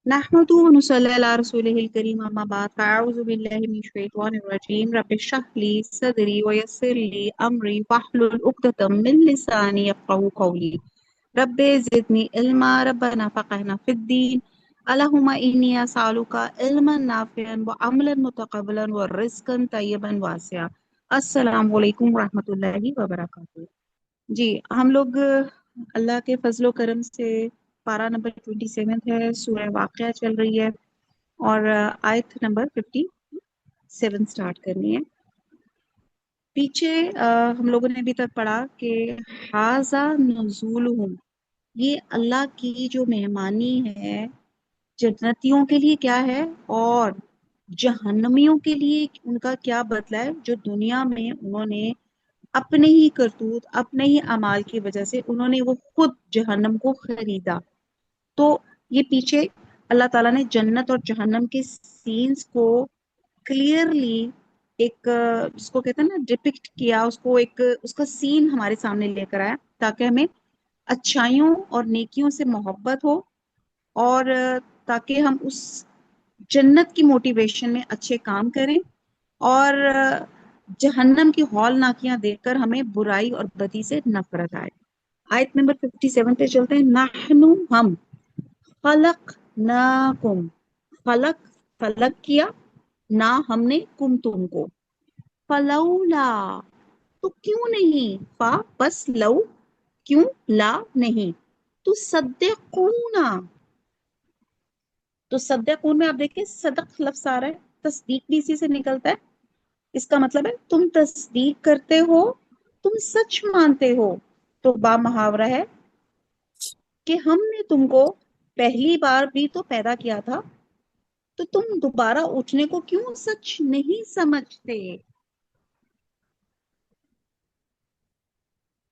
نحمده ونصلي على رسوله الكريم أما بعد فأعوذ بالله من الشيطان الرجيم رب اشرح لي صدري ويسر لي أمري واحلل عقدة من لساني يفقهوا قولي رب زدني علما ربنا فقهنا في الدين اللهم إني أسألك علما نافعا وعملا متقبلا ورزقا طيبا واسعا السلام علیکم ورحمۃ اللہ وبرکاتہ۔ جی ہم لوگ اللہ کے فضل و کرم سے پارہ نمبر 27 ہے، سورہ واقعہ چل رہی ہے اور آیت نمبر 57 سٹارٹ کرنی ہے۔ پیچھے ہم لوگوں نے ابھی تک پڑھا کہ حاذا نزولہم، یہ اللہ کی جو مہمانی ہے جنتیوں کے لیے کیا ہے اور جہنمیوں کے لیے ان کا کیا بدلہ ہے، جو دنیا میں انہوں نے اپنے ہی کرتوت اپنے ہی اعمال کی وجہ سے انہوں نے وہ خود جہنم کو خریدا۔ تو یہ پیچھے اللہ تعالیٰ نے جنت اور جہنم کے سینز کو کلیئرلی ایک جس کو کہتے ہیں نا ڈپکٹ کیا، اس کو ایک اس کا سین ہمارے سامنے لے کر آیا تاکہ ہمیں اچھائیوں اور نیکیوں سے محبت ہو اور تاکہ ہم اس جنت کی موٹیویشن میں اچھے کام کریں اور جہنم کی ہولناکیاں دیکھ کر ہمیں برائی اور بدی سے نفرت آئے۔ آیت نمبر 57 پہ چلتے ہیں۔ نحنو ہم، خلقناکم، خلق کیا، نہ ہم نے کم تم کو، فلولا تو کیوں نہیں، فا بس لو کیوں، لا نہیں، تو صدقونا، تو صدقون میں آپ دیکھیں صدق لفظ آ رہا ہے، تصدیق بھی اسی سے نکلتا ہے۔ اس کا مطلب ہے تم تصدیق کرتے ہو، تم سچ مانتے ہو۔ تو با محاورہ ہے کہ ہم نے تم کو پہلی بار بھی تو پیدا کیا تھا، تو تم دوبارہ اٹھنے کو کیوں سچ نہیں سمجھتے؟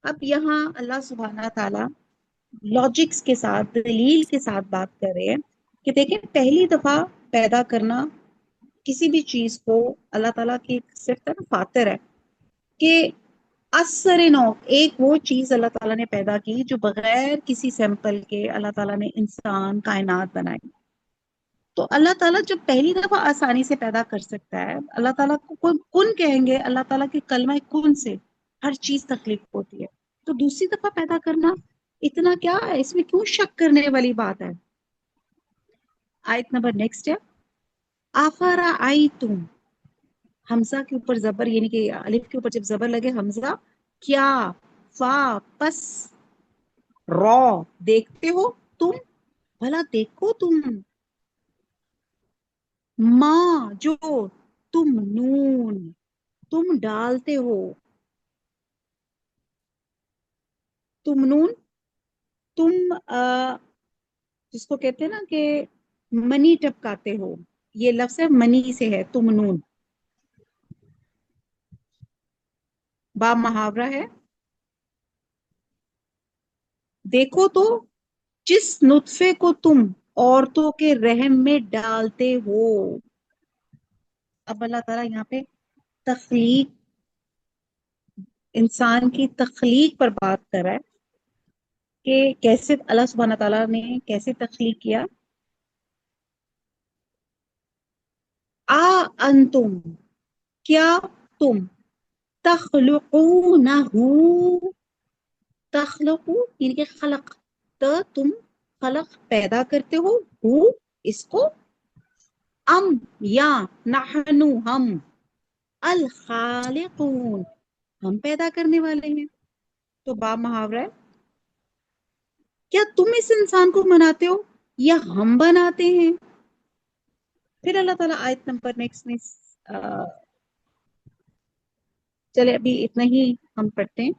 اب یہاں اللہ سبحانہ تعالیٰ لاجکس کے ساتھ دلیل کے ساتھ بات کر رہے ہیں کہ دیکھیں پہلی دفعہ پیدا کرنا کسی بھی چیز کو اللہ تعالیٰ کی صرف نا فاتر ہے کہ اثر نو ایک وہ چیز اللہ تعالیٰ نے پیدا کی جو بغیر کسی سیمپل کے اللہ تعالیٰ نے انسان کائنات بنائی۔ تو اللہ تعالیٰ جب پہلی دفعہ آسانی سے پیدا کر سکتا ہے، اللہ تعالیٰ کو کن کہیں گے، اللہ تعالیٰ کے کلمہ کن سے ہر چیز تخلیق ہوتی ہے، تو دوسری دفعہ پیدا کرنا اتنا کیا ہے، اس میں کیوں شک کرنے والی بات ہے؟ آیت نمبر نیکسٹ ہے، آفرأیتم، حمزہ کے اوپر زبر یعنی کہ الف کے اوپر جب زبر لگے حمزہ، کیا، فا پس، رو دیکھتے ہو تم، بھلا دیکھو تم، ماں جو، تم نون تم ڈالتے ہو، تم نون تم جس کو کہتے ہیں نا کہ منی ٹپکاتے ہو، یہ لفظ ہے منی سے ہے، تم نون با محاورہ ہے۔ دیکھو تو جس نطفے کو تم عورتوں کے رحم میں ڈالتے ہو۔ اب اللہ تعالیٰ یہاں پہ تخلیق، انسان کی تخلیق پر بات کر رہا ہے کہ کیسے اللہ سبحانہ تعالیٰ نے کیسے تخلیق کیا۔ انتم، کیا تم، تخلقونہ، تخلقو یعنی کہ خلق، تم خلق پیدا کرتے ہو، اس کو، ام یا نحنو ہم، الخالقون ہم پیدا کرنے والے ہیں۔ تو با محاورہ ہے، کیا تم اس انسان کو بناتے ہو یا ہم بناتے ہیں؟ پھر اللہ تعالیٰ آیت نمبر نیکسٹ میں چلے ابھی اتنا ہی ہم پڑھتے ہیں۔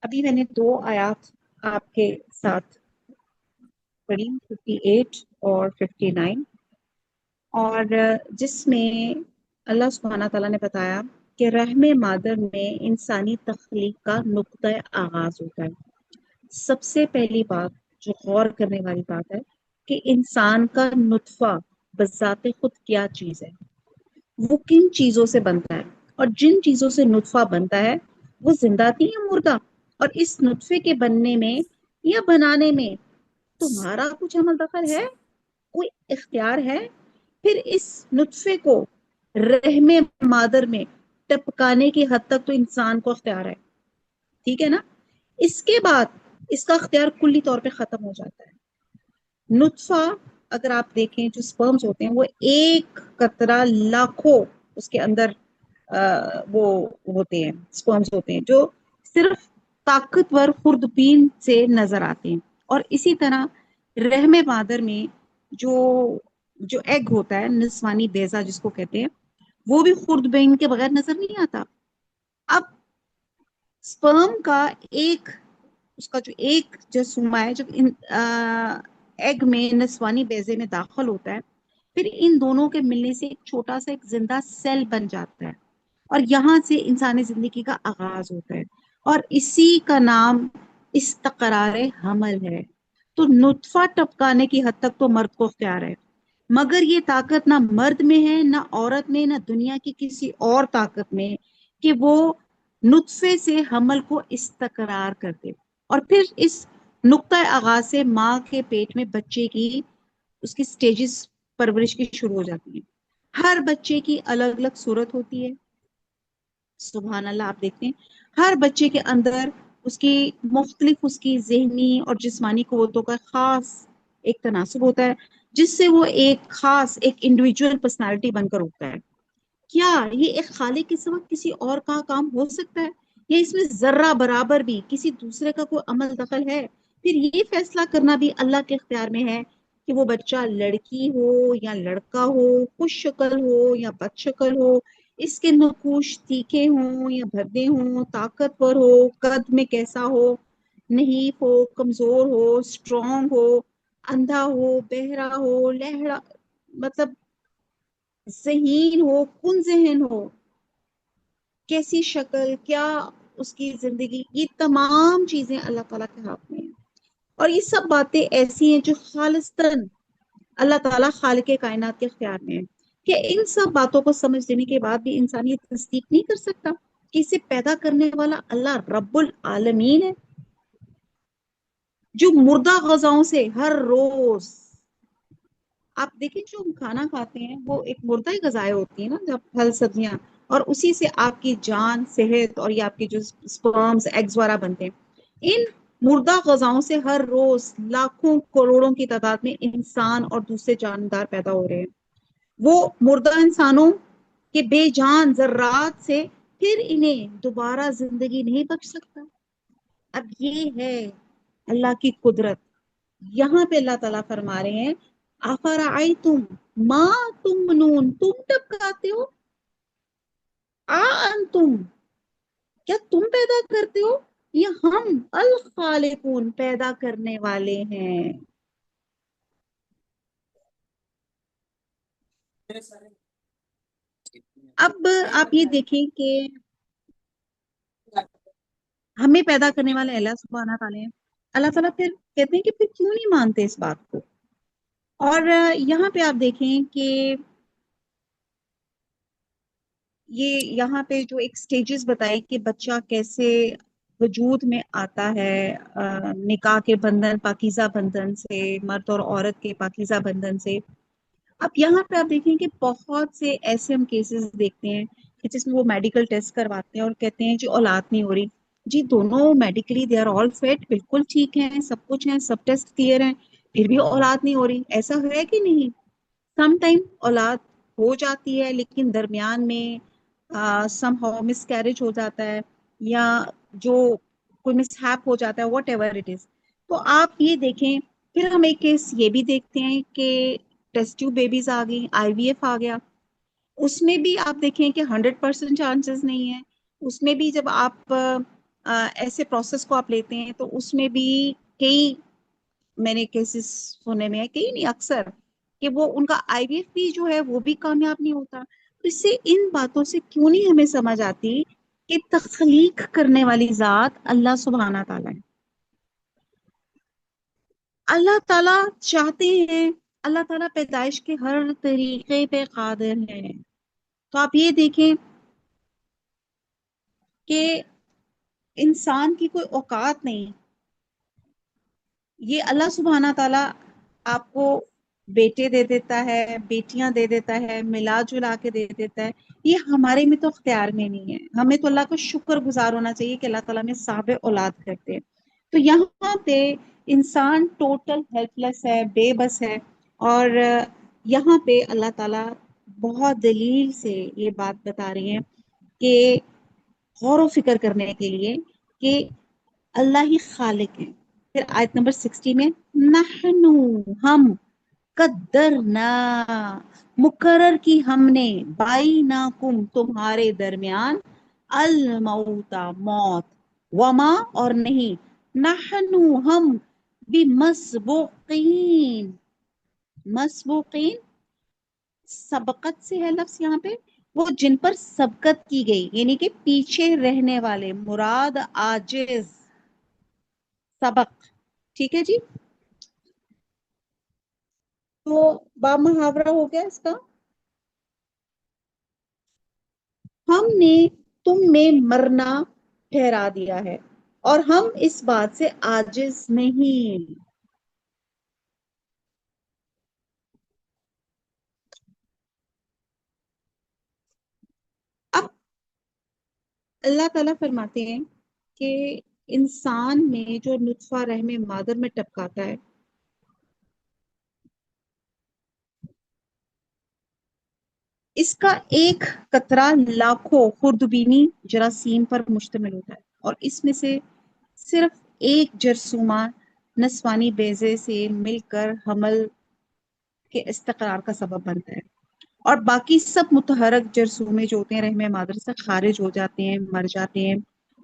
ابھی میں نے دو آیات آپ کے ساتھ پڑھی، 58 اور 59، اور جس میں اللہ سبحانہ تعالیٰ نے بتایا کہ رحم مادر میں انسانی تخلیق کا نقطہ آغاز ہوتا ہے۔ سب سے پہلی بات جو غور کرنے والی بات ہے کہ انسان کا نطفہ بذات خود کیا چیز ہے، وہ کن چیزوں سے بنتا ہے، اور جن چیزوں سے نطفہ بنتا ہے وہ زندہ تھی یا مردہ، اور اس نطفے کے بننے میں یا بنانے میں تمہارا کچھ عمل دخل ہے؟ کوئی اختیار ہے؟ پھر اس نطفے کو رحم مادر میں ٹپکانے کی حد تک تو انسان کو اختیار ہے، ٹھیک ہے نا؟ اس کے بعد اس کا اختیار کلی طور پہ ختم ہو جاتا ہے۔ نطفہ، اگر آپ دیکھیں جو سپرمز ہوتے ہیں وہ ایک قطرہ لاکھوں اس کے اندر وہ ہوتے ہیں، سپرمز ہوتے ہیں جو صرف طاقتور خوردبین سے نظر آتے ہیں۔ اور اسی طرح رحم مادر میں جو جو ایگ ہوتا ہے، نسوانی بیضہ جس کو کہتے ہیں، وہ بھی خوردبین کے بغیر نظر نہیں آتا۔ اب سپرم کا ایک اس کا جو ایک جسومہ ہے، جب ایگ میں نسوانی بیضے میں داخل ہوتا ہے، پھر ان دونوں کے ملنے سے ایک چھوٹا سا ایک زندہ سیل بن جاتا ہے، اور یہاں سے انسانی زندگی کا آغاز ہوتا ہے، اور اسی کا نام استقرار حمل ہے۔ تو نطفہ ٹپکانے کی حد تک تو مرد کو اختیار ہے، مگر یہ طاقت نہ مرد میں ہے، نہ عورت میں، نہ دنیا کی کسی اور طاقت میں، کہ وہ نطفے سے حمل کو استقرار کر دے۔ اور پھر اس نقطہ آغاز سے ماں کے پیٹ میں بچے کی اس کی سٹیجز پرورش کی شروع ہو جاتی ہیں۔ ہر بچے کی الگ الگ صورت ہوتی ہے، سبحان اللہ، آپ دیکھتے ہیں ہر بچے کے اندر اس کی مختلف اس کی ذہنی اور جسمانی قوتوں کا خاص ایک تناسب ہوتا ہے، جس سے وہ ایک خاص ایک انڈیویجول پرسنالٹی بن کر اٹھتا ہے۔ کیا یہ ایک خالق کے سوا کسی اور کا کام ہو سکتا ہے، یا اس میں ذرہ برابر بھی کسی دوسرے کا کوئی عمل دخل ہے؟ پھر یہ فیصلہ کرنا بھی اللہ کے اختیار میں ہے کہ وہ بچہ لڑکی ہو یا لڑکا ہو، خوش شکل ہو یا بد شکل ہو، اس کے نقوش تیکھے ہوں یا بھدے ہوں، طاقتور ہو، قد میں کیسا ہو، نحیف ہو، کمزور ہو، اسٹرانگ ہو، اندھا ہو، بہرا ہو، لہڑا، مطلب ذہین ہو، کن ذہن ہو، کیسی شکل، کیا اس کی زندگی، یہ تمام چیزیں اللہ تعالیٰ کے ہاتھ میں ہیں۔ اور یہ سب باتیں ایسی ہیں جو خالصتاً اللہ تعالیٰ خالق کائنات کے اختیار میں ہے، کہ ان سب باتوں کو سمجھ لینے کے بعد بھی انسان یہ تصدیق نہیں کر سکتا کہ اسے پیدا کرنے والا اللہ رب العالمین ہے، جو مردہ غذاؤں سے ہر روز، آپ دیکھیں جو ہم کھانا کھاتے ہیں وہ ایک مردہ غذائیں ہوتی ہیں نا، جب پھل سبزیاں، اور اسی سے آپ کی جان، صحت، اور یہ آپ کے جو سپرمز ایگز وغیرہ بنتے ہیں، ان مردہ غذاؤں سے ہر روز لاکھوں کروڑوں کی تعداد میں انسان اور دوسرے جاندار پیدا ہو رہے ہیں۔ وہ مردہ انسانوں کے بے جان ذرات سے پھر انہیں دوبارہ زندگی نہیں بخش سکتا۔ اب یہ ہے اللہ کی قدرت۔ یہاں پہ اللہ تعالیٰ فرما رہے ہیں افرأیتم ما تمنون، تم ٹپکاتے ہو، انتم، کیا تم پیدا کرتے ہو، یا ہم الخالقون پیدا کرنے والے ہیں؟ اب آپ یہ دیکھیں کہ ہمیں پیدا کرنے والے اللہ سبحانہ تعالیٰ ہیں۔ اللہ تعالیٰ پھر کہتے ہیں کہ پھر کیوں نہیں مانتے اس بات کو؟ اور یہاں پہ آپ دیکھیں کہ یہ یہاں پہ جو ایک سٹیجز بتائی کہ بچہ کیسے وجود میں آتا ہے، نکاح کے بندھن، پاکیزہ بندھن سے، مرد اور عورت کے پاکیزہ بندھن سے۔ اب یہاں پہ آپ دیکھیں کہ بہت سے ایسے ہم کیسز دیکھتے ہیں کہ جس میں وہ میڈیکل ٹیسٹ کرواتے ہیں اور کہتے ہیں جی اولاد نہیں ہو رہی، جی دونوں medically they are all fit, بالکل ٹھیک ہیں، سب کچھ ہیں، سب ٹیسٹ کلیئر ہیں، پھر بھی اولاد نہیں ہو رہی، ایسا ہے کہ نہیں؟ سم ٹائم اولاد ہو جاتی ہے لیکن درمیان میں سم ہاؤ مس کیریج ہو جاتا ہے، یا جو کوئی مس ہیپ ہو جاتا ہے، واٹ ایور اٹ از۔ تو آپ یہ دیکھیں، پھر ہم ایک کیس یہ بھی دیکھتے ہیں کہ ٹیسٹ ٹیوب بیبیز آ گئی، آئی وی ایف آ گیا، اس میں بھی آپ دیکھیں کہ 100% چانسز نہیں ہے۔ اس میں بھی جب آپ ایسے پروسیس کو آپ لیتے ہیں تو اس میں بھی کئی، میں نے کیسز سنے میں ہے، کئی نہیں اکثر، کہ وہ ان کا آئی وی ایف بھی جو ہے وہ بھی کامیاب نہیں ہوتا۔ تو اس سے ان باتوں سے کیوں نہیں ہمیں سمجھ آتی کہ تخلیق کرنے والی ذات اللہ سبحانہ تعالیٰ ہے۔ اللہ تعالیٰ چاہتے ہیں، اللہ تعالیٰ پیدائش کے ہر طریقے پہ قادر ہے۔ تو آپ یہ دیکھیں کہ انسان کی کوئی اوقات نہیں، یہ اللہ سبحانہ تعالیٰ آپ کو بیٹے دے دیتا ہے، بیٹیاں دے دیتا ہے، ملا جلا کے دے دیتا ہے، یہ ہمارے میں تو اختیار میں نہیں ہے. ہمیں تو اللہ کا شکر گزار ہونا چاہیے کہ اللہ تعالیٰ میں صاحب اولاد کرتے ہیں. تو یہاں پہ انسان ٹوٹل ہیلپ لیس ہے، بے بس ہے. اور یہاں پہ اللہ تعالیٰ بہت دلیل سے یہ بات بتا رہی ہیں کہ غور و فکر کرنے کے لیے کہ اللہ ہی خالق ہے. پھر آیت نمبر 60 میں نحنو، ہم، قدرنا، مقرر کی ہم نے، بینکم، تمہارے درمیان، الموتا، موت، وما، اور نہیں، نحنو، ہم، بمسبوقین، مسبوقین سبقت سے ہے لفظ یہاں پہ، وہ جن پر سبقت کی گئی، یعنی کہ پیچھے رہنے والے، مراد عاجز، سبق. ٹھیک ہے جی. تو با محاورہ ہو گیا اس کا. ہم نے تم میں مرنا ٹھہرا دیا ہے اور ہم اس بات سے عاجز نہیں. اب اللہ تعالیٰ فرماتے ہیں کہ انسان میں جو نطفہ رحم مادر میں ٹپکاتا ہے، اس کا ایک قطرہ لاکھوں خردبینی جراثیم پر مشتمل ہوتا ہے، اور اس میں سے صرف ایک جرثومہ نسوانی بیضے سے مل کر حمل کے استقرار کا سبب بنتا ہے، اور باقی سب متحرک جرثومے جو ہوتے ہیں رحم مادر سے خارج ہو جاتے ہیں، مر جاتے ہیں.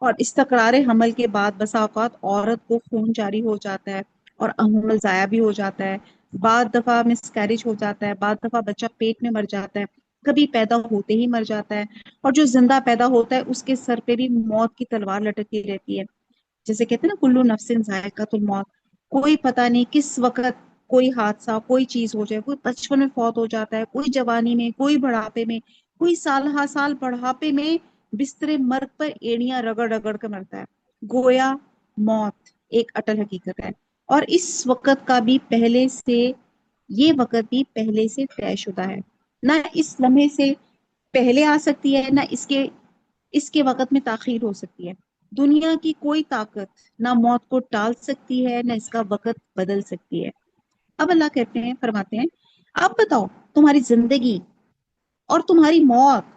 اور استقرار حمل کے بعد بسا اوقات عورت کو خون جاری ہو جاتا ہے اور حمل ضائع بھی ہو جاتا ہے. بعض دفعہ مس کیریج ہو جاتا ہے، بعض دفعہ بچہ پیٹ میں مر جاتا ہے، کبھی پیدا ہوتے ہی مر جاتا ہے. اور جو زندہ پیدا ہوتا ہے اس کے سر پہ بھی موت کی تلوار لٹکتی رہتی ہے. جیسے کہتے ہیں نا کلو نفس ذائقۃ الموت، کوئی پتہ نہیں کس وقت کوئی حادثہ، کوئی چیز ہو جائے. کوئی بچپن میں فوت ہو جاتا ہے، کوئی جوانی میں، کوئی بڑھاپے میں، کوئی سال ہر سال بڑھاپے میں بستر مرگ پر ایڑیاں رگڑ رگڑ کر مرتا ہے. گویا موت ایک اٹل حقیقت ہے، اور اس وقت کا بھی پہلے سے، یہ وقت بھی پہلے سے طے شدہ ہے. نہ اس لمحے سے پہلے آ سکتی ہے، نہ اس کے وقت میں تاخیر ہو سکتی ہے. دنیا کی کوئی طاقت نہ موت کو ٹال سکتی ہے، نہ اس کا وقت بدل سکتی ہے. اب اللہ کہتے ہیں، فرماتے ہیں، اب بتاؤ تمہاری زندگی اور تمہاری موت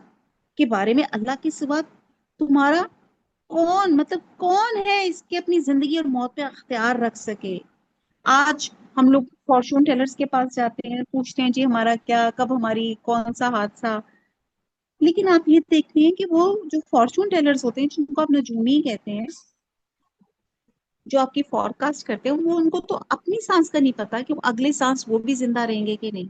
کے بارے میں اللہ کے سوا تمہارا کون، مطلب کون ہے اس کے اپنی زندگی اور موت پہ اختیار رکھ سکے. آج ہم لوگ فارچون ٹیلرز کے پاس جاتے ہیں، پوچھتے ہیں جی ہمارا کیا، کب ہماری کون سا حادثہ. لیکن آپ یہ دیکھتے ہیں کہ وہ جو فارچون ٹیلرز ہوتے ہیں، جن کو آپ نجومی کہتے ہیں، جو آپ کی فور کاسٹ کرتے ہیں، وہ ان کو تو اپنی سانس کا نہیں پتا کہ وہ اگلے سانس وہ بھی زندہ رہیں گے کہ نہیں.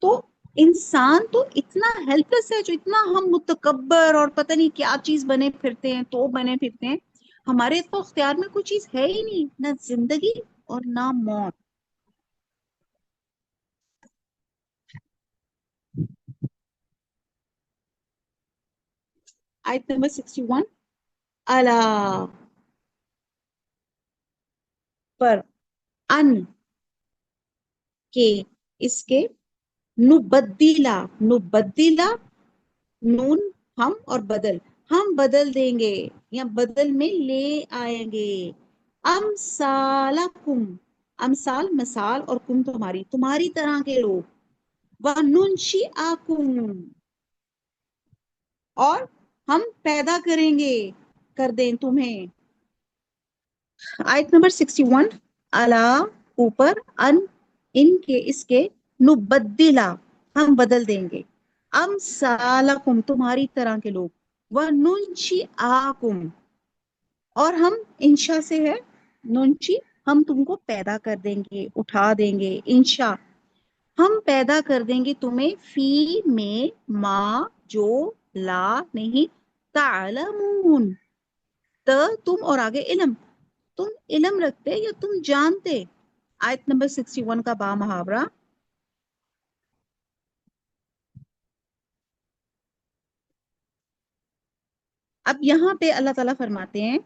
تو انسان تو اتنا ہیلپ لیس ہے، جو اتنا ہم متکبر اور پتہ نہیں کیا چیز بنے پھرتے ہیں، تو بنے پھرتے ہیں. ہمارے تو اختیار میں کوئی چیز ہے ہی نہیں، نہ زندگی اور نہ موت. آیت نمبر 61، اللہ پر، ان کے، اس کے، نبدیلا، نبدیلا، نون، ہم، اور بدل، ہم بدل دیں گے یا بدل میں لے آئیں گے. امثالکم، امثال مثال، اور کم تمہاری، تمہاری طرح کے لوگ، وَنُنشِئَکُم، اور ہم پیدا کریں گے، کر دیں تمہیں. آیت نمبر 61، اللہ، اوپر، ان، ان کے، اس کے، نبدلا، ہم بدل دیں گے، امثالکم، تمہاری طرح کے لوگ، وَنُنشِئَکُم، اور ہم، انشا سے ہے، ننشی، ہم تم کو پیدا کر دیں گے، اٹھا دیں گے، انشا، ہم پیدا کر دیں گے تمہیں، فی میں، ما، جو، لا نہیں، تعلمون، تم، اور آگے علم، تم علم رکھتے یا تم جانتے. آیت نمبر 61 کا با محاورہ. اب یہاں پہ اللہ تعالیٰ فرماتے ہیں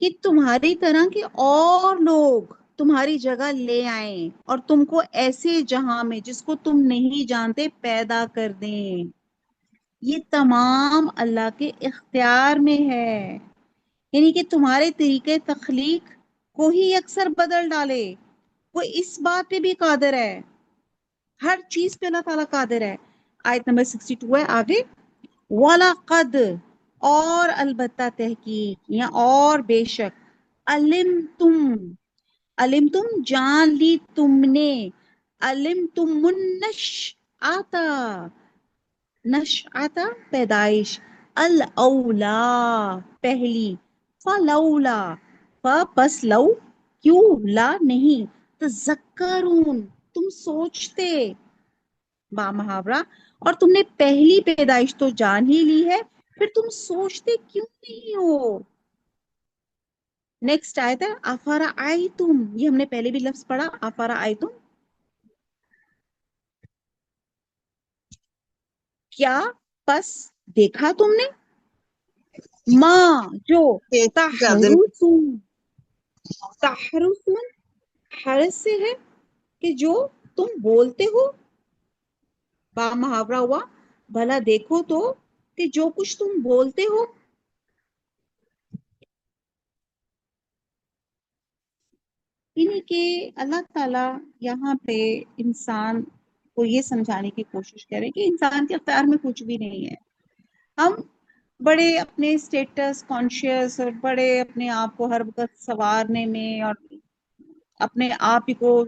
کہ تمہاری طرح کے اور لوگ تمہاری جگہ لے آئیں اور تم کو ایسے جہاں میں جس کو تم نہیں جانتے پیدا کر دیں. یہ تمام اللہ کے اختیار میں ہے. یعنی کہ تمہارے طریقے تخلیق کو ہی اکثر بدل ڈالے. وہ اس بات پہ بھی قادر ہے. ہر چیز پہ اللہ تعالیٰ قادر ہے. آیت نمبر 62 ہے آگے. وَلَقَدْ اور البتہ تحقیق یا اور بے شک علم تم جان لی تم نے علم تم منش آتا پیدائش الاولا پہلی فلولا پس لو کیوں لا نہیں تذکرون تم سوچتے با محاورہ اور تم نے پہلی پیدائش تو جان ہی لی ہے پھر تم سوچتے کیوں نہیں ہو. نیکسٹ آیت ہے افرأیتم یہ ہم نے پہلے بھی لفظ پڑھا افرأیتم کیا پس دیکھا تم نے ماں جو تحرسون حرس سے ہے کہ جو تم بولتے ہو با محاورہ ہوا بھلا دیکھو تو کہ جو کچھ تم بولتے ہو. یعنی کہ اللہ تعالیٰ یہاں پہ انسان کو یہ سمجھانے کی کوشش کرے کہ انسان کے اختیار میں کچھ بھی نہیں ہے. ہم بڑے اپنے اسٹیٹس کانشیس اور بڑے اپنے آپ کو ہر وقت سنوارنے میں اور اپنے آپ ہی کو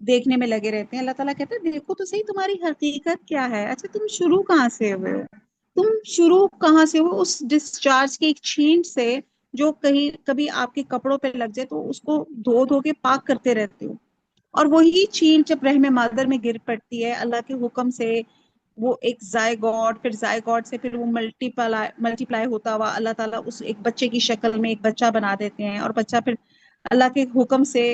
دیکھنے میں لگے رہتے ہیں. اللہ تعالیٰ کہتے ہیں دیکھو تو صحیح تمہاری حقیقت کیا ہے. اچھا تم شروع کہاں سے ہوئے ہو؟ تم شروع کہاں سے ہو؟ اس ڈسچارج کی ایک چھینٹ سے جو کہیں کبھی آپ کے کپڑوں پہ لگ جائے تو اس کو دھو دھو کے پاک کرتے رہتے ہو. اور وہی چھینٹ جب رحم مادر میں گر پڑتی ہے اللہ کے حکم سے وہ ایک زائگوٹ پھر زائگوٹ سے پھر وہ ملٹی پلائی ہوتا ہوا اللہ تعالیٰ اس ایک بچے کی شکل میں ایک بچہ بنا دیتے ہیں. اور بچہ پھر اللہ کے حکم سے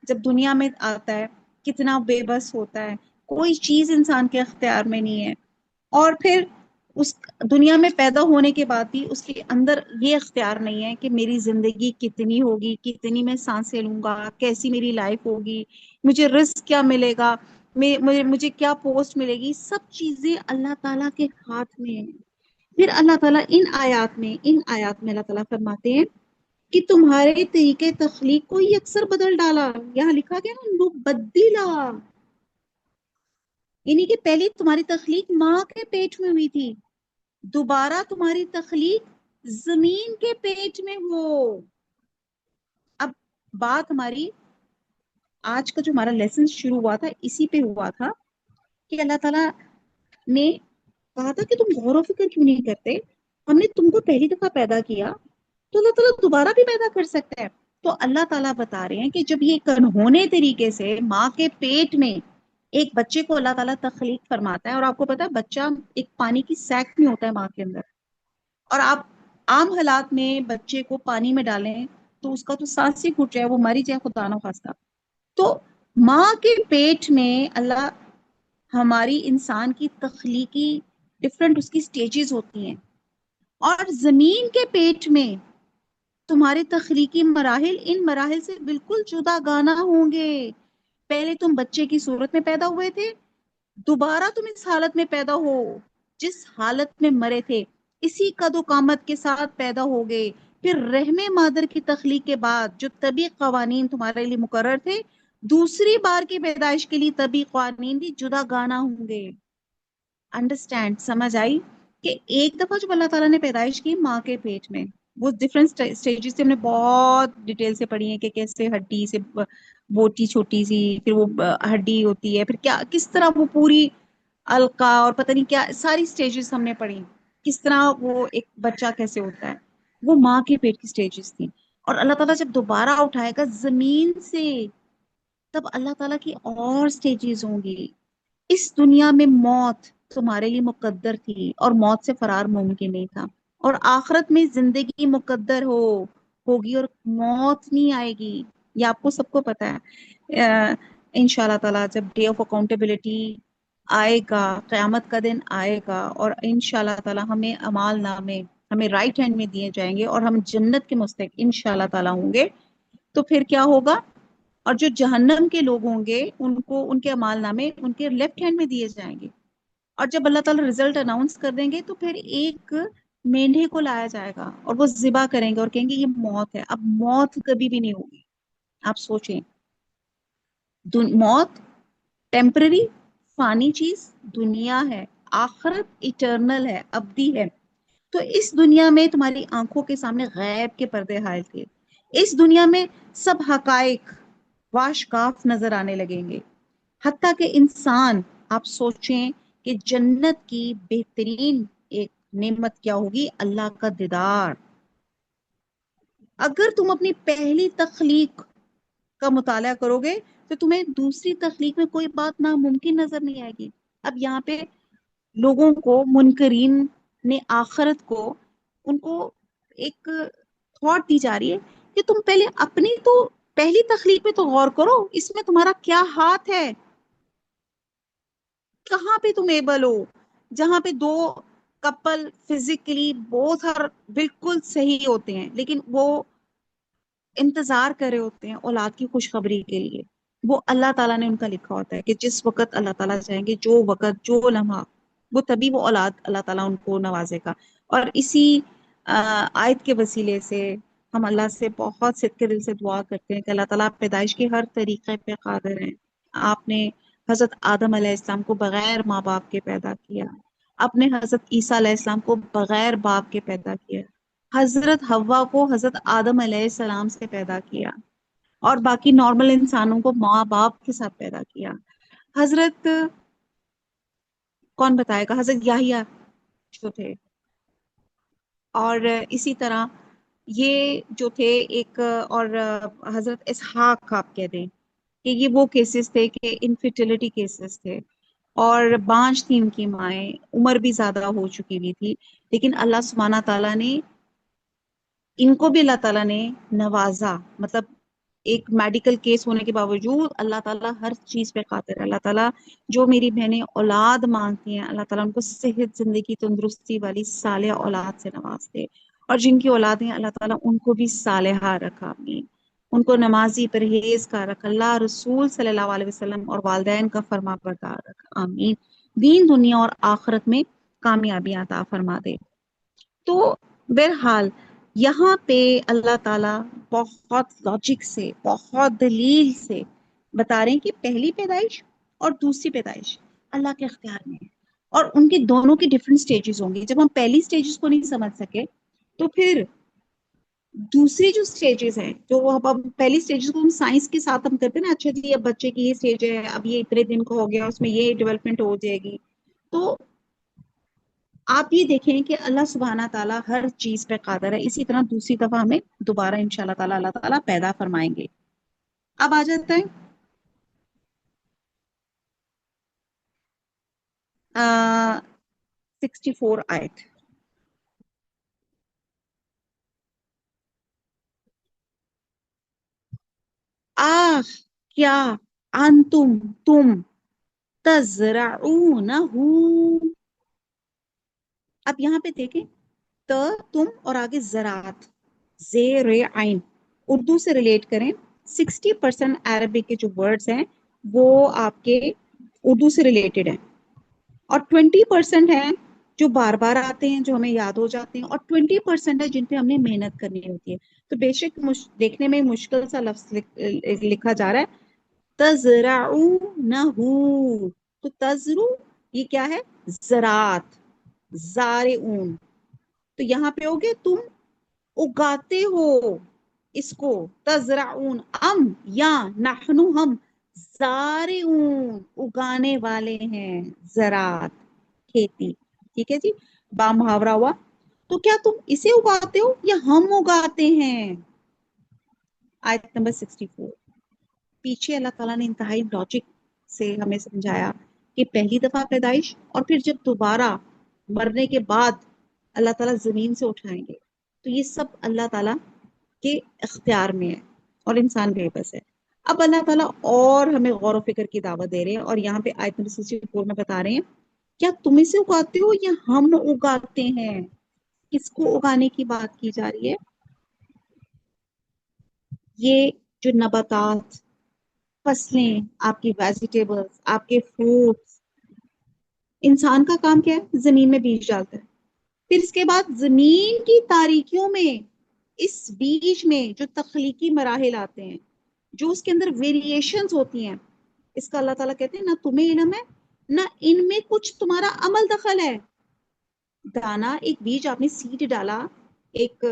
جب دنیا میں آتا ہے کتنا بے بس ہوتا ہے. کوئی چیز انسان کے اختیار میں نہیں ہے. اور پھر اس دنیا میں پیدا ہونے کے بعد بھی اس کے اندر یہ اختیار نہیں ہے کہ میری زندگی کتنی ہوگی کتنی میں سانسیں لوں گا کیسی میری لائف ہوگی مجھے رزق کیا ملے گا مجھے کیا پوسٹ ملے گی. سب چیزیں اللہ تعالیٰ کے ہاتھ میں ہیں. پھر اللہ تعالیٰ ان آیات میں اللہ تعالیٰ فرماتے ہیں کہ تمہارے طریقے تخلیق کو ہی اکثر بدل ڈالا. یہاں لکھا گیا نا لوگ بدلا یعنی کہ پہلے تمہاری تخلیق ماں کے پیٹ میں ہوئی تھی دوبارہ تمہاری تخلیق زمین کے پیٹ میں ہو. اب بات ہماری آج کا جو ہمارا لیسن شروع ہوا تھا اسی پہ ہوا تھا کہ اللہ تعالیٰ نے کہا تھا کہ تم غور و فکر کیوں نہیں کرتے. ہم نے تم کو پہلی دفعہ پیدا کیا تو اللہ تعالیٰ دوبارہ بھی پیدا کر سکتا ہے. تو اللہ تعالیٰ بتا رہے ہیں کہ جب یہ انہونے طریقے سے ماں کے پیٹ میں ایک بچے کو اللہ تعالیٰ تخلیق فرماتا ہے. اور آپ کو پتا ہے بچہ ایک پانی کی سیک میں ہوتا ہے ماں کے اندر. اور آپ عام حالات میں بچے کو پانی میں ڈالیں تو اس کا تو سانس ہی گھٹ جائے وہ مری جائے خدا نہ خواستہ. تو ماں کے پیٹ میں اللہ ہماری انسان کی تخلیقی ڈفرنٹ اس کی سٹیجز ہوتی ہیں. اور زمین کے پیٹ میں تمہارے تخلیقی مراحل ان مراحل سے بالکل جدا گانا ہوں گے. پہلے تم بچے کی صورت میں پیدا ہوئے تھے دوبارہ تم اس حالت میں پیدا ہو جس حالت میں مرے تھے اسی قد و قامت کے ساتھ پیدا ہو گئے. پھر رحم مادر کی تخلیق کے بعد جو طبی قوانین تمہارے لیے مقرر تھے دوسری بار کی پیدائش کے لیے طبی قوانین بھی جدا گانا ہوں گے. انڈرسٹینڈ سمجھ آئی کہ ایک دفعہ جب اللہ تعالیٰ نے پیدائش کی ماں کے پیٹ میں وہ ڈفرنٹ سٹیجز سے ہم نے بہت ڈیٹیل سے پڑھی ہیں کہ کیسے ہڈی سے بوٹی چھوٹی سی پھر وہ ہڈی ہوتی ہے پھر کیا کس طرح وہ پوری القا اور پتہ نہیں کیا ساری سٹیجز ہم نے پڑھی کس طرح وہ ایک بچہ کیسے ہوتا ہے. وہ ماں کے پیٹ کی سٹیجز تھی. اور اللہ تعالیٰ جب دوبارہ اٹھائے گا زمین سے تب اللہ تعالیٰ کی اور سٹیجز ہوں گی. اس دنیا میں موت تمہارے لیے مقدر تھی اور موت سے فرار ممکن نہیں تھا. اور آخرت میں زندگی مقدر ہوگی اور موت نہیں آئے گی. یہ آپ کو سب کو پتا ہے. انشاءاللہ تعالیٰ جب ڈے آف اکاؤنٹیبلٹی آئے گا قیامت کا دن آئے گا اور انشاءاللہ تعالیٰ ہمیں اعمال نامے ہمیں رائٹ ہینڈ میں دیے جائیں گے اور ہم جنت کے مستحق انشاءاللہ تعالیٰ ہوں گے. تو پھر کیا ہوگا اور جو جہنم کے لوگ ہوں گے ان کو ان کے اعمال نامے ان کے لیفٹ ہینڈ میں دیے جائیں گے. اور جب اللہ تعالیٰ رزلٹ اناؤنس کر دیں گے تو پھر ایک مینڈھے کو لایا جائے گا اور وہ ذبح کریں گے اور کہیں گے یہ موت ہے. اب موت کبھی بھی نہیں ہوگی. آپ سوچیں، موت ٹیمپرری فانی چیز دنیا ہے، آخرت ایٹرنل ہے، ابدی ہے. تو اس دنیا میں تمہاری آنکھوں کے سامنے غیب کے پردے حائل تھے. اس دنیا میں سب حقائق واشکاف نظر آنے لگیں گے. حتیٰ کہ انسان، آپ سوچیں کہ جنت کی بہترین ایک نعمت کیا ہوگی؟ اللہ کا دیدار. اگر تم اپنی پہلی تخلیق کا مطالعہ کرو گے تو تمہیں دوسری تخلیق میں کوئی بات ناممکن نظر نہیں آئے گی. اب یہاں پہ لوگوں کو، منکرین نے آخرت کو، ان کو ایک تھاٹ دی جا رہی ہے کہ تم پہلے اپنی تو پہلی تخلیق پہ تو غور کرو، اس میں تمہارا کیا ہاتھ ہے؟ کہاں پہ تم ایبل ہو؟ جہاں پہ دو کپل فزیکلی بہت ہر بالکل صحیح ہوتے ہیں لیکن وہ انتظار کر رہے ہوتے ہیں اولاد کی خوشخبری کے لیے، وہ اللہ تعالیٰ نے ان کا لکھا ہوتا ہے کہ جس وقت اللہ تعالیٰ چاہیں گے، جو وقت، جو لمحہ، وہ تبھی وہ اولاد اللہ تعالیٰ ان کو نوازے گا. اور اسی آیت کے وسیلے سے ہم اللہ سے بہت صدق دل سے دعا کرتے ہیں کہ اللہ تعالیٰ پیدائش کے ہر طریقے پہ قادر ہیں. آپ نے حضرت آدم علیہ السلام کو بغیر ماں باپ کے پیدا کیا. آپ نے حضرت عیسیٰ علیہ السلام کو بغیر باپ کے پیدا کیا. حضرت حوا کو حضرت آدم علیہ السلام سے پیدا کیا. اور باقی نارمل انسانوں کو ماں باپ کے ساتھ پیدا کیا. حضرت کون بتائے گا، حضرت یحییٰ جو تھے. اور اسی طرح یہ جو تھے ایک اور حضرت اسحاق، آپ کہہ دیں کہ یہ وہ کیسز تھے کہ انفرٹیلٹی کیسز تھے اور بانجھ تھی ان کی مائیں، عمر بھی زیادہ ہو چکی ہوئی تھی، لیکن اللہ سبحانہ تعالیٰ نے ان کو بھی، اللہ تعالیٰ نے نوازا. مطلب ایک میڈیکل کیس ہونے کے باوجود اللہ تعالیٰ ہر چیز پہ قادر ہے. اللہ تعالیٰ جو میری بہنیں اولاد مانگتی ہیں، اللہ تعالیٰ ان کو صحت، زندگی، تندرستی والی صالح اولاد سے نوازتے. اور جن کی اولادیں اللہ تعالیٰ ان کو بھی صالحہ رکھا، آمین. ان کو نمازی، پرہیز کا رکھ، اللہ رسول صلی اللہ علیہ وسلم اور والدین کا فرما بردار رکھ، آمین. دین دنیا اور آخرت میں کامیابی عطا فرما دے. تو بہرحال یہاں پہ اللہ تعالیٰ بہت لاجک سے، بہت دلیل سے بتا رہے ہیں کہ پہلی پیدائش اور دوسری پیدائش اللہ کے اختیار میں ہے اور ان کے دونوں کی ڈفرینٹ سٹیجز ہوں گی. جب ہم پہلی سٹیجز کو نہیں سمجھ سکے تو پھر دوسری جو سٹیجز ہیں، جو اب پہلی سٹیجز کو ہم سائنس کے ساتھ ہم کرتے ہیں نا، اچھا جی اب بچے کی یہ سٹیج ہے، اب یہ اتنے دن کو ہو گیا، اس میں یہ ڈیولپمنٹ ہو جائے گی. تو آپ یہ دیکھیں کہ اللہ سبحانہ تعالیٰ ہر چیز پہ قادر ہے. اسی طرح دوسری دفعہ ہمیں دوبارہ انشاءاللہ تعالیٰ اللہ تعالیٰ پیدا فرمائیں گے. اب آ جاتا ہے 64 آیت. آہ کیا، انتم تم، تزرعونہ، اب یہاں پہ دیکھیں تم اور آگے زراعت، زیر عین، اردو سے ریلیٹ کریں. 60% عربک کے جو ورڈز ہیں وہ آپ کے اردو سے ریلیٹڈ ہیں اور 20% ہیں جو بار بار آتے ہیں، جو ہمیں یاد ہو جاتے ہیں، اور 20% ہے جن پہ ہم نے محنت کرنی ہوتی ہے. تو بے شک دیکھنے میں مشکل سا لفظ لکھا جا رہا ہے، تزرعونہ. تو تزرو یہ کیا ہے؟ زراعت، زارعون. تو یہاں پہ ہوگے تم اگاتے ہو اس کو، تزرعون، ام یا نحنو ہم، زارعون اگانے والے ہیں، زراعت کھیتی. ٹھیک ہے جی، با محاورہ ہوا. تو کیا تم اسے اگاتے ہو یا ہم اگاتے ہیں؟ آیت نمبر 64. پیچھے اللہ تعالیٰ نے انتہائی لاجک سے ہمیں سمجھایا کہ پہلی دفعہ پیدائش اور پھر جب دوبارہ مرنے کے بعد اللہ تعالیٰ زمین سے اٹھائیں گے، تو یہ سب اللہ تعالیٰ کے اختیار میں ہے اور انسان بے بس ہے. اب اللہ تعالیٰ اور ہمیں غور و فکر کی دعوت دے رہے ہیں اور یہاں پہ آیت نمبر 64 میں بتا رہے ہیں، کیا تم اسے اگاتے ہو یا ہم اگاتے ہیں؟ کس کو اگانے کی بات کی جا رہی ہے؟ یہ جو نباتات فصلیں، آپ کی ویجیٹیبلس، آپ کے فروٹس. انسان کا کام کیا ہے؟ زمین میں بیج ڈالتا ہے. پھر اس کے بعد زمین کی تاریکیوں میں اس بیج میں جو تخلیقی مراحل آتے ہیں، جو اس کے اندر ویریشنز ہوتی ہیں، اس کا اللہ تعالیٰ کہتے ہیں نہ تمہیں علم ہے نہ ان میں کچھ تمہارا عمل دخل ہے. دانا، ایک بیج آپ نے سیڈ ڈالا ایک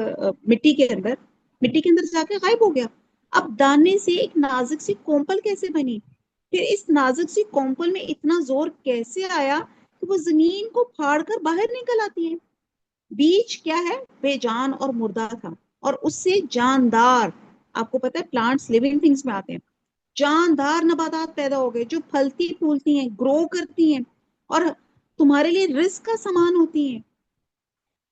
مٹی کے اندر، مٹی کے اندر جا کے غائب ہو گیا. اب دانے سے ایک نازک سی کومپل کیسے بنی؟ پھر اس نازک سی کومپل میں اتنا زور کیسے آیا کہ وہ زمین کو پھاڑ کر باہر نکل آتی ہے؟ بیج کیا ہے؟ بے جان اور مردہ تھا، اور اس سے جاندار، آپ کو پتا ہے پلانٹس لیونگ تھنگس میں آتے ہیں، جاندار نباتات پیدا ہو گئے جو پھلتی پھولتی ہیں، گرو کرتی ہیں، اور تمہارے لیے رزق کا سامان ہوتی ہیں.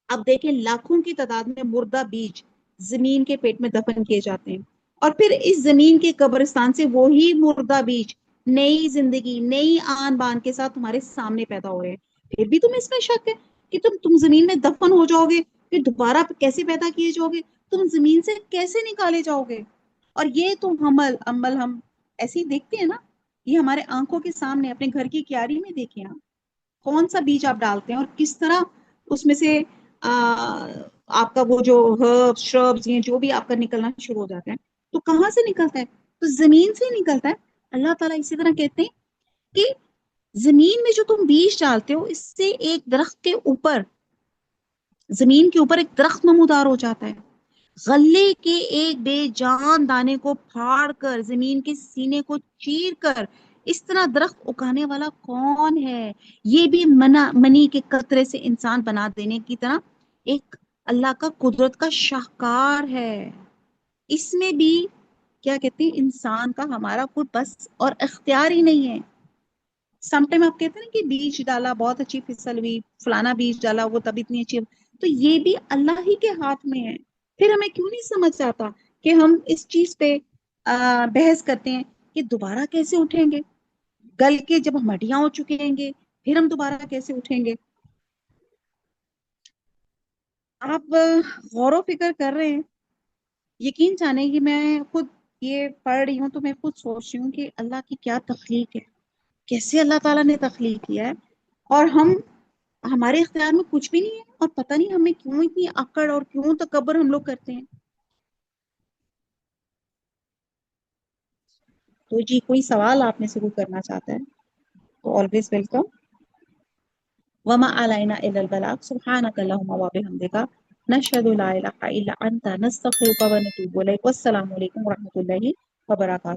اب دیکھیں لاکھوں کی تعداد میں مردہ بیج زمین کے پیٹ میں دفن کیے جاتے ہیں، اور پھر اس زمین کے قبرستان سے وہی مردہ بیج نئی زندگی، نئی آن بان کے ساتھ تمہارے سامنے پیدا ہو رہے ہیں. پھر بھی تم اس میں شک ہے کہ تم زمین میں دفن ہو جاؤ گے، پھر دوبارہ کیسے پیدا کیے جاؤ گے، تم زمین سے کیسے نکالے جاؤ گے؟ اور یہ تو عمل ہم ایسے ہی دیکھتے ہیں نا، یہ ہمارے آنکھوں کے سامنے اپنے گھر کی کیاری میں دیکھیں آپ کون سا بیج آپ ڈالتے ہیں اور کس طرح اس میں سے آپ کا وہ جو ہربس شربس یہ جو بھی آپ کا نکلنا شروع ہو جاتا ہے، تو کہاں سے نکلتا ہے؟ تو زمین سے ہی نکلتا ہے. اللہ تعالیٰ اسی طرح کہتے ہیں کہ زمین میں جو تم بیج ڈالتے ہو اس سے ایک درخت کے اوپر، زمین کے اوپر ایک درخت نمودار ہو جاتا ہے. غلے کے ایک بے جان دانے کو پھاڑ کر زمین کے سینے کو چیر کر اس طرح درخت اگانے والا کون ہے؟ یہ بھی منی کے قطرے سے انسان بنا دینے کی طرح ایک اللہ کا قدرت کا شاہکار ہے. اس میں بھی کیا کہتے ہیں انسان کا ہمارا کوئی بس اور اختیار ہی نہیں ہے. سم ٹائم آپ کہتے ہیں نا کہ بیج ڈالا بہت اچھی فصل ہوئی، فلانا بیج ڈالا وہ تب اتنی اچھی، تو یہ بھی اللہ ہی کے ہاتھ میں ہے. پھر ہمیں کیوں نہیں سمجھ آتا کہ ہم اس چیز پہ بحث کرتے ہیں کہ دوبارہ کیسے اٹھیں گے؟ گل کے جب ہم ہڈیاں ہو چکیں گے پھر ہم دوبارہ کیسے اٹھیں گے؟ آپ غور و فکر کر رہے ہیں، یقین جانے کہ میں خود یہ پڑھ رہی ہوں تو میں خود سوچ رہی ہوں کہ اللہ کی کیا تخلیق ہے، کیسے اللہ تعالیٰ نے تخلیق کیا ہے، اور ہمارے اختیار میں کچھ بھی نہیں ہے، اور پتہ نہیں ہمیں کیوں اتنی اکڑ اور کیوں تکبر ہم لوگ کرتے ہیں. تو جی کوئی سوال آپ نے شروع کرنا چاہتا ہے تو آلویز ویلکم. وما علینا الا البلاغ سبحانک اللہم وبحمدک نشہد لا الہ الا انت نستغفرک ونتوب الیک. والسلام علیکم ورحمۃ اللہ وبرکاتہ.